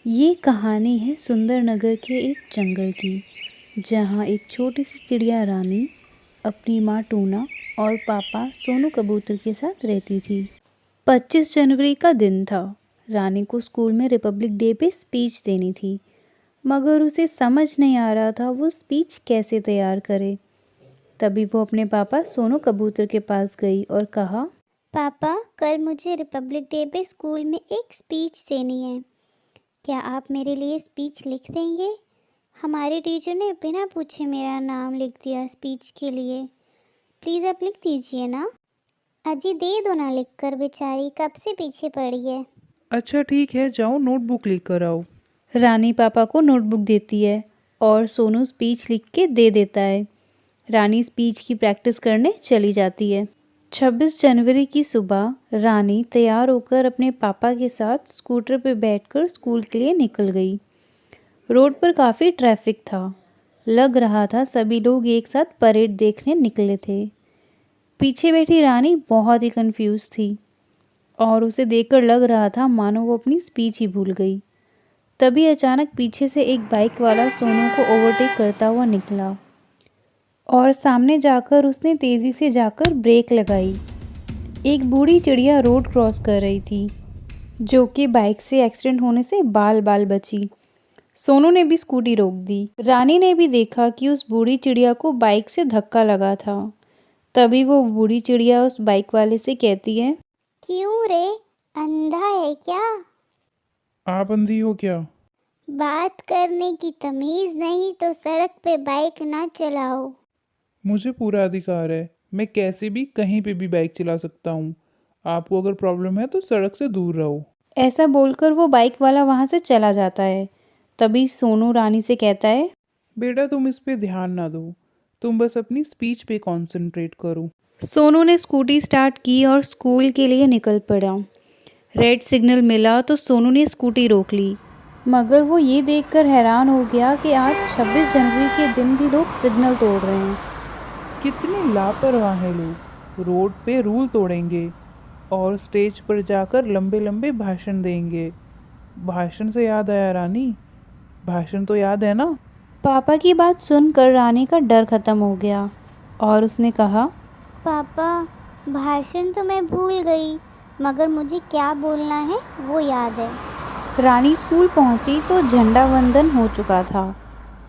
ये कहानी है सुंदर नगर के एक जंगल की, जहाँ एक छोटी सी चिड़िया रानी अपनी माँ टूना और पापा सोनू कबूतर के साथ रहती थी। 25 जनवरी का दिन था। रानी को स्कूल में रिपब्लिक डे पे स्पीच देनी थी, मगर उसे समझ नहीं आ रहा था वो स्पीच कैसे तैयार करे। तभी वो अपने पापा सोनू कबूतर के पास गई और कहा, पापा, कल मुझे रिपब्लिक डे पे स्कूल में एक स्पीच देनी है। क्या आप मेरे लिए स्पीच लिख देंगे? हमारे टीचर ने बिना पूछे मेरा नाम लिख दिया स्पीच के लिए। प्लीज़ आप लिख दीजिए ना। अजी दे दो ना लिख कर, बेचारी कब से पीछे पड़ी है। अच्छा ठीक है, जाओ नोटबुक लेकर आओ। रानी पापा को नोटबुक देती है और सोनू स्पीच लिख के दे देता है। रानी स्पीच की प्रैक्टिस करने चली जाती है। 26 जनवरी की सुबह रानी तैयार होकर अपने पापा के साथ स्कूटर पर बैठकर स्कूल के लिए निकल गई। रोड पर काफ़ी ट्रैफिक था। लग रहा था सभी लोग एक साथ परेड देखने निकले थे। पीछे बैठी रानी बहुत ही कंफ्यूज थी और उसे देखकर लग रहा था मानो वो अपनी स्पीच ही भूल गई। तभी अचानक पीछे से एक बाइक वाला सोनू को ओवरटेक करता हुआ निकला और सामने जाकर उसने तेज़ी से जाकर ब्रेक लगाई। एक बूढ़ी चिड़िया रोड क्रॉस कर रही थी, जो कि बाइक से एक्सीडेंट होने से बाल बाल बची। सोनू ने भी स्कूटी रोक दी। रानी ने भी देखा कि उस बूढ़ी चिड़िया को बाइक से धक्का लगा था। तभी वो बूढ़ी चिड़िया उस बाइक वाले से कहती है, क्यों रे, अंधा है क्या? आप अंधी हो क्या? बात करने की तमीज़ नहीं तो सड़क पे बाइक ना चलाओ। मुझे पूरा अधिकार है, मैं कैसे भी कहीं पे भी बाइक चला सकता हूँ। आपको अगर प्रॉब्लम है तो सड़क से दूर रहो। ऐसा बोलकर वो बाइक वाला वहाँ से चला जाता है। तभी सोनू रानी से कहता है, बेटा तुम इस पे ध्यान ना दो, तुम बस अपनी स्पीच पे कंसंट्रेट करो। सोनू ने स्कूटी स्टार्ट की और स्कूल के लिए निकल पड़ा। रेड सिग्नल मिला तो सोनू ने स्कूटी रोक ली, मगर वो ये देखकर हैरान हो गया कि आज 26 जनवरी के दिन भी लोग सिग्नल तोड़ रहे हैं। कितने लापरवाह हैं लोग, रोड पे रूल तोड़ेंगे और स्टेज पर जाकर लंबे लंबे भाषण देंगे। भाषण से याद आया रानी, भाषण तो याद है ना? पापा की बात सुनकर रानी का डर खत्म हो गया और उसने कहा, पापा, भाषण तो मैं भूल गई, मगर मुझे क्या बोलना है वो याद है। रानी स्कूल पहुंची तो झंडा वंदन हो चुका था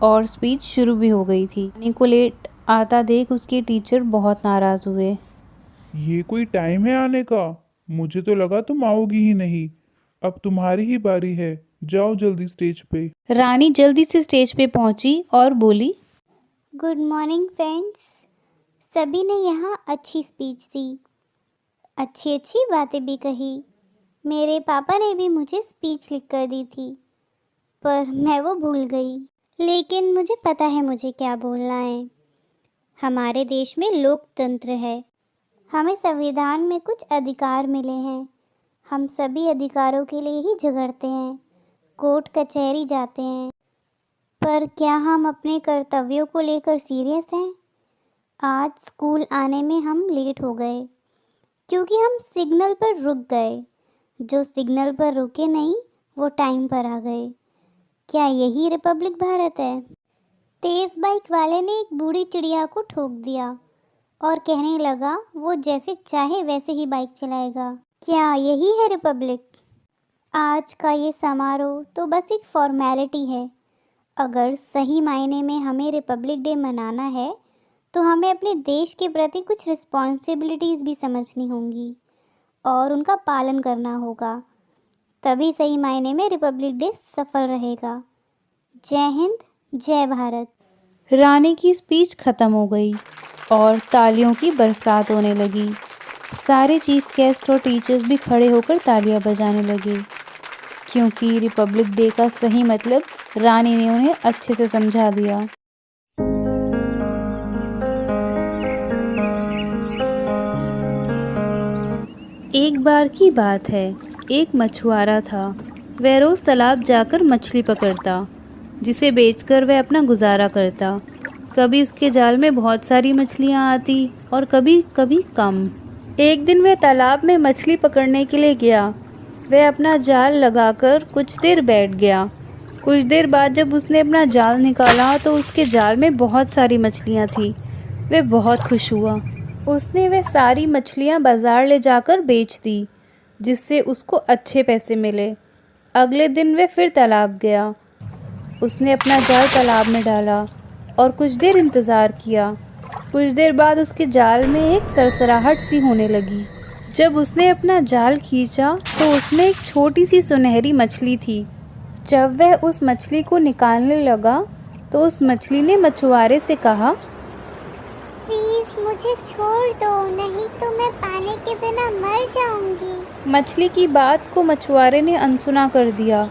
और स्पीच शुरू भी हो गई थी। रानी को लेट आता देख उसके टीचर बहुत नाराज़ हुए। ये कोई टाइम है आने का? मुझे तो लगा तुम आओगी ही नहीं। अब तुम्हारी ही बारी है, जाओ जल्दी स्टेज पे। रानी जल्दी से स्टेज पे पहुंची और बोली, गुड मॉर्निंग फ्रेंड्स। सभी ने यहाँ अच्छी स्पीच दी, अच्छी अच्छी बातें भी कही। मेरे पापा ने भी मुझे स्पीच लिख कर दी थी, पर मैं वो भूल गई। लेकिन मुझे पता है मुझे क्या बोलना है। हमारे देश में लोकतंत्र है, हमें संविधान में कुछ अधिकार मिले हैं। हम सभी अधिकारों के लिए ही झगड़ते हैं, कोर्ट कचहरी जाते हैं, पर क्या हम अपने कर्तव्यों को लेकर सीरियस हैं? आज स्कूल आने में हम लेट हो गए क्योंकि हम सिग्नल पर रुक गए। जो सिग्नल पर रुके नहीं वो टाइम पर आ गए। क्या यही रिपब्लिक भारत है? तेज बाइक वाले ने एक बूढ़ी चिड़िया को ठोक दिया और कहने लगा वो जैसे चाहे वैसे ही बाइक चलाएगा। क्या यही है रिपब्लिक? आज का ये समारोह तो बस एक फॉर्मेलिटी है। अगर सही मायने में हमें रिपब्लिक डे मनाना है तो हमें अपने देश के प्रति कुछ रिस्पॉन्सिबिलिटीज़ भी समझनी होंगी और उनका पालन करना होगा। तभी सही मायने में रिपब्लिक डे सफल रहेगा। जय हिंद, जय भारत। रानी की स्पीच खत्म हो गई और तालियों की बरसात होने लगी। सारे चीफ गेस्ट और टीचर्स भी खड़े होकर तालियां बजाने लगे, क्योंकि रिपब्लिक डे का सही मतलब रानी ने उन्हें अच्छे से समझा दिया। एक बार की बात है, एक मछुआरा था। वह रोज़ तालाब जाकर मछली पकड़ता, जिसे बेचकर वह अपना गुजारा करता। कभी उसके जाल में बहुत सारी मछलियाँ आती और कभी कभी कम। एक दिन वह तालाब में मछली पकड़ने के लिए गया वह अपना जाल लगाकर कुछ देर बैठ गया। कुछ देर बाद जब उसने अपना जाल निकाला तो उसके जाल में बहुत सारी मछलियाँ थीं। वह बहुत खुश हुआ। उसने वह सारी मछलियाँ बाज़ार ले जाकर बेच दी, जिससे उसको अच्छे पैसे मिले। अगले दिन वह फिर तालाब गया। उसने अपना जाल तालाब में डाला और कुछ देर इंतज़ार किया। कुछ देर बाद उसके जाल में एक सरसराहट सी होने लगी। जब उसने अपना जाल खींचा तो उसमें एक छोटी सी सुनहरी मछली थी। जब वह उस मछली को निकालने लगा तो उस मछली ने मछुआरे से कहा, प्लीज़ मुझे छोड़ दो, नहीं तो मैं पानी के बिना मर जाऊंगी। मछली की बात को मछुआरे ने अनसुना कर दिया।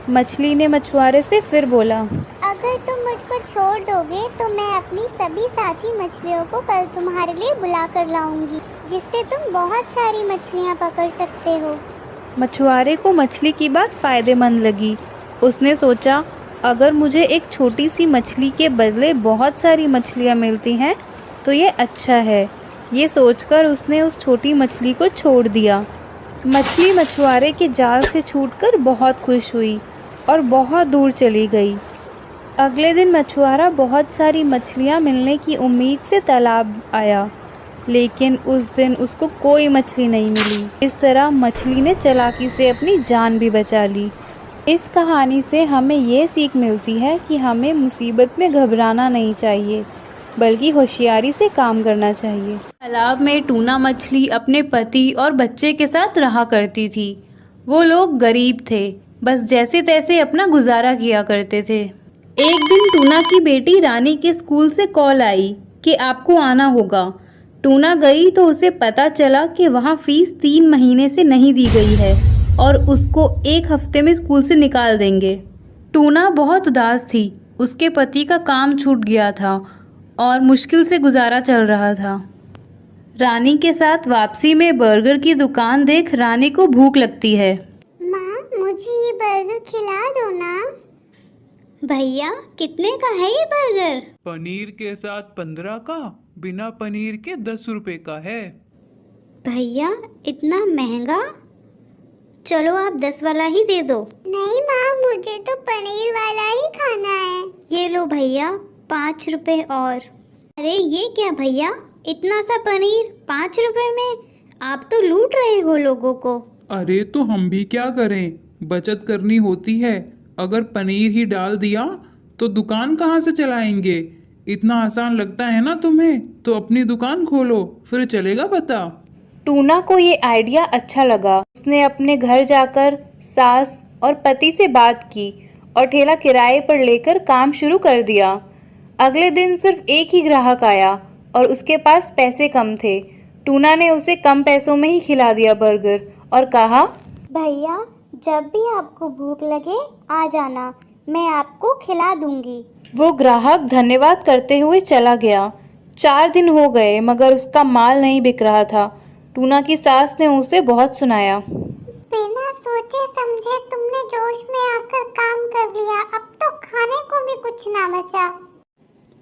मछली ने मछुआरे से फिर बोला, अगर तुम मुझको छोड़ दोगे तो मैं अपनी सभी साथी मछलियों को कल तुम्हारे लिए बुला कर लाऊंगी, जिससे तुम बहुत सारी मछलियाँ पकड़ सकते हो। मछुआरे को मछली की बात फ़ायदेमंद लगी। उसने सोचा, अगर मुझे एक छोटी सी मछली के बदले बहुत सारी मछलियाँ मिलती हैं तो ये अच्छा है। ये सोचकर उसने उस छोटी मछली को छोड़ दिया। मछली मछुआरे के जाल से छूटकर बहुत खुश हुई और बहुत दूर चली गई। अगले दिन मछुआरा बहुत सारी मछलियाँ मिलने की उम्मीद से तालाब आया, लेकिन उस दिन उसको कोई मछली नहीं मिली। इस तरह मछली ने चालाकी से अपनी जान भी बचा ली। इस कहानी से हमें ये सीख मिलती है कि हमें मुसीबत में घबराना नहीं चाहिए, बल्कि होशियारी से काम करना चाहिए। तालाब में टूना मछली अपने पति और बच्चे के साथ रहा करती थी। वो लोग गरीब थे, बस जैसे तैसे अपना गुजारा किया करते थे। एक दिन टूना की बेटी रानी के स्कूल से कॉल आई कि आपको आना होगा। टूना गई तो उसे पता चला कि वहाँ फीस 3 महीने से नहीं दी गई है और उसको 1 हफ्ते में स्कूल से निकाल देंगे। टूना बहुत उदास थी। उसके पति का काम छूट गया था और मुश्किल से गुजारा चल रहा था। रानी के साथ वापसी में बर्गर की दुकान देख रानी को भूख लगती है। माँ, मुझे ये बर्गर खिला दो ना। भैया, कितने का है ये बर्गर? पनीर के साथ 15 का, बिना पनीर के 10 रुपए का है। भैया, इतना महंगा? चलो आप 10 वाला ही दे दो। नहीं माँ, मुझे तो पनीर वाला ही खाना है। ये लो भैया, 5 रुपए और। अरे ये क्या भैया, इतना सा पनीर 5 रुपए में? आप तो लूट रहे हो लोगों को। अरे तो हम भी क्या करें, बचत करनी होती है। अगर पनीर ही डाल दिया तो दुकान कहाँ से चलाएंगे? इतना आसान लगता है ना तुम्हें? तो अपनी दुकान खोलो, फिर चलेगा पता। टूना को ये आइडिया अच्छा लगा। उसने अपने घर जाकर सास और पति से बात की और ठेला किराए पर लेकर काम शुरू कर दिया। अगले दिन सिर्फ एक ही ग्राहक आया और उसके पास पैसे कम थे। टूना ने उसे कम पैसों में ही खिला दिया बर्गर और कहा, भैया, जब भी आपको भूख लगे आ जाना, मैं आपको खिला दूंगी। वो ग्राहक धन्यवाद करते हुए चला गया। 4 दिन हो गए मगर उसका माल नहीं बिक रहा था। टूना की सास ने उसे बहुत सुनाया। बिना सोचे समझे तुमने जोश में आकर काम कर लिया, अब तो खाने को भी कुछ ना बचा।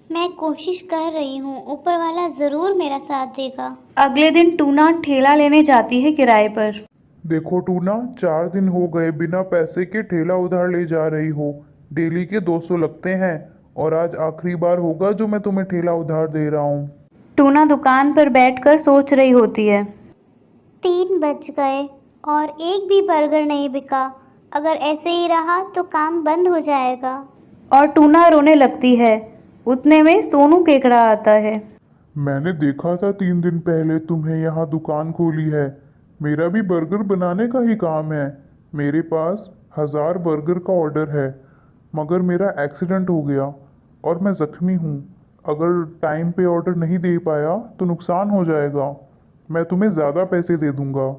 मैं कोशिश कर रही हूँ, ऊपर वाला ज़रूर मेरा साथ देगा। अगले दिन टूना ठेला लेने जाती है किराए पर। देखो टूना, 4 दिन हो गए बिना पैसे के ठेला उधार ले जा रही हो। डेली के 200 लगते हैं और आज आखिरी बार होगा जो मैं तुम्हें ठेला उधार दे रहा हूँ। टूना दुकान पर बैठकर सोच रही होती है। 3 बज गए और एक भी बर्गर नहीं बिका। अगर ऐसे ही रहा तो काम बंद हो जाएगा। और टूना रोने लगती है। उतने में सोनू केकड़ा आता है। मैंने देखा था 3 दिन पहले तुम्हें यहाँ दुकान खोली है। मेरा भी बर्गर बनाने का ही काम है। मेरे पास 1000 बर्गर का ऑर्डर है, मगर मेरा एक्सीडेंट हो गया और मैं ज़ख्मी हूँ। अगर टाइम पे ऑर्डर नहीं दे पाया तो नुकसान हो जाएगा। मैं तुम्हें ज़्यादा पैसे दे दूँगा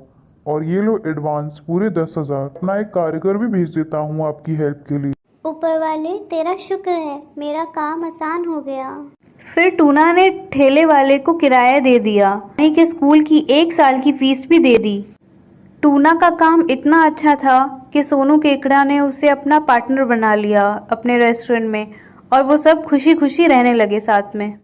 और ये लो एडवांस पूरे 10,000। अपना एक कारीगर भी भेज देता हूँ आपकी हेल्प के लिए। ऊपर वाले, तेरा शुक्र है, मेरा काम आसान हो गया। फिर टूना ने ठेले वाले को किराया दे दिया। रानी के स्कूल की 1 साल की फीस भी दे दी। टूना का काम इतना अच्छा था कि सोनू केकड़ा ने उसे अपना पार्टनर बना लिया अपने रेस्टोरेंट में और वो सब खुशी खुशी रहने लगे साथ में।